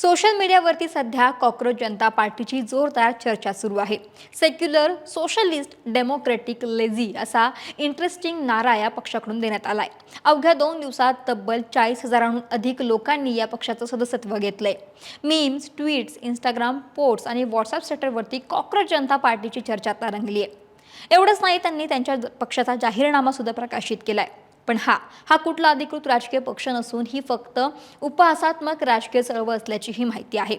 Social मीडियावरती सध्या cockroach जनता पार्टीची जोरदार चर्चा सुरू आहे। सेक्युलर, सोशलिस्ट, डेमोक्रेटिक, लेझी असा इंटरेस्टिंग नारा या पक्षाकडून देण्यात आलाय। अवघ्या 2 दिवसात तब्बल 40,000हून अधिक लोकांनी या पक्षाचं सदस्यत्व घेतलंय। मीम्स, ट्विट्स, इंस्टाग्राम पोस्ट्स आणि व्हॉट्सअप स्टेटसवरती कॉक्रोच जनता पार्टीची चर्चा आता रंगली आहे। एवढंच नाही, त्यांनी त्यांच्या पक्षाचा जाहीरनामा सुद्धा प्रकाशित केलाय। पण हा कुठला अधिकृत राजकीय पक्ष नसून ही फक्त उपहासात्मक राजकीय चळवळ असल्याची ही माहिती आहे।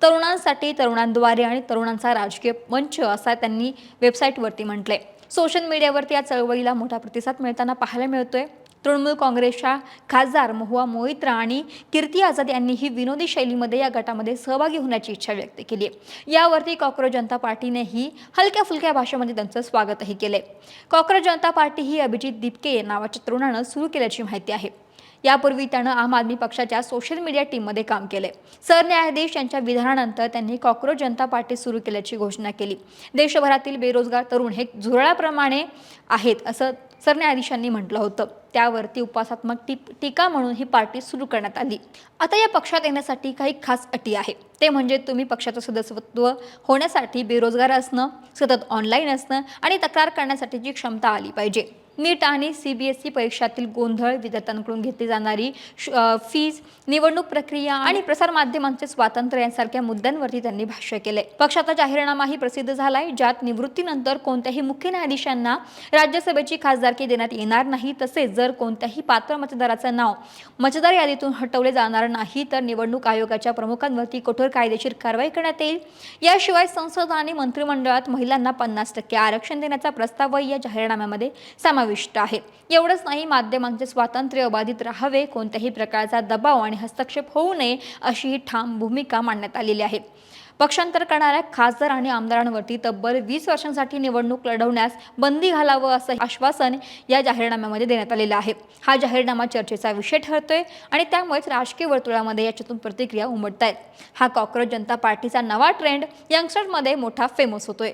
तरुणांसाठी, तरुणांद्वारे आणि तरुणांचा राजकीय मंच असा त्यांनी वेबसाईटवरती म्हटलंय। सोशल मीडियावरती या चळवळीला मोठा प्रतिसाद मिळताना पाहायला मिळतोय। तृणमूल काँग्रेसच्या खासदार महुआ मोइत्रा आणि कीर्ती आझाद यांनीही विनोदी शैलीमध्ये या गटामध्ये सहभागी होण्याची इच्छा व्यक्त केली आहे। यावरती कॉक्रोच जनता पार्टीनेही हलक्या फुलक्या भाषेमध्ये त्यांचं स्वागतही केलंय। कॉक्रोच जनता पार्टी ही अभिजित दीपके नावाच्या तरुणानं सुरू केल्याची माहिती आहे। यापूर्वी त्यानं आम आदमी पक्षाच्या सोशल मीडिया टीममध्ये काम केले। सरन्यायाधीश यांच्या विधानानंतर त्यांनी कॉक्रोच जनता पार्टी सुरू केल्याची घोषणा केली। देशभरातील बेरोजगार तरुण हे झुरळाप्रमाणे आहेत असं सरन्यायाधीशांनी म्हटलं होतं। त्यावरती उपहासात्मक टीका म्हणून ही पार्टी सुरू करण्यात आली। आता या पक्षात येण्यासाठी काही खास अटी आहे। ते म्हणजे तुम्ही पक्षाचं सदस्यत्व होण्यासाठी बेरोजगार असणं, सतत ऑनलाईन असणं आणि तक्रार करण्यासाठीची क्षमता आली पाहिजे। नीट आणि सीबीएसई परीक्षातील गोंधळ, विद्यार्थ्यांकडून घेतली जाणारी फीज, निवडणूक प्रक्रिया आणि प्रसार माध्यमांचे स्वातंत्र्य यांसारख्या मुद्द्यांवरती त्यांनी भाष्य केले। पक्षाचा जाहीरनामाही प्रसिद्ध झालाय, ज्यात निवृत्तीनंतर कोणत्याही मुख्य न्यायाधीशांना राज्यसभेची खासदारकी देण्यात येणार नाही। तसेच जर कोणत्याही पात्र मतदाराचं नाव मतदार यादीतून हटवले जाणार नाही तर निवडणूक आयोगाच्या प्रमुखांवरती कठोर कायदेशीर कारवाई करण्यात येईल। याशिवाय संसद आणि मंत्रिमंडळात महिलांना 50% आरक्षण देण्याचा प्रस्तावही या जाहीरनाम्यामध्ये समाविष्ट आहे। एवढंच नाही, माध्यमांचे स्वातंत्र्य अबाधित राहावे, कोणत्याही प्रकारचा दबाव आणि हस्तक्षेप होऊ नये अशी ही ठाम भूमिका मांडण्यात आलेली आहे। पक्षांतर करणाऱ्या खासदार आणि आमदारांवरती तब्बल 20 वर्षांसाठी निवडणूक लढवण्यास बंदी घालावं असं आश्वासन या जाहीरनाम्यामध्ये देण्यात आलेलं आहे। हा जाहीरनामा चर्चेचा विषय ठरतोय आणि त्यामुळेच राजकीय वर्तुळामध्ये याच्यातून प्रतिक्रिया उमटतायत। हा कॉक्रोच जनता पार्टीचा नवा ट्रेंड यंगस्टर्समध्ये मोठा फेमस होतोय।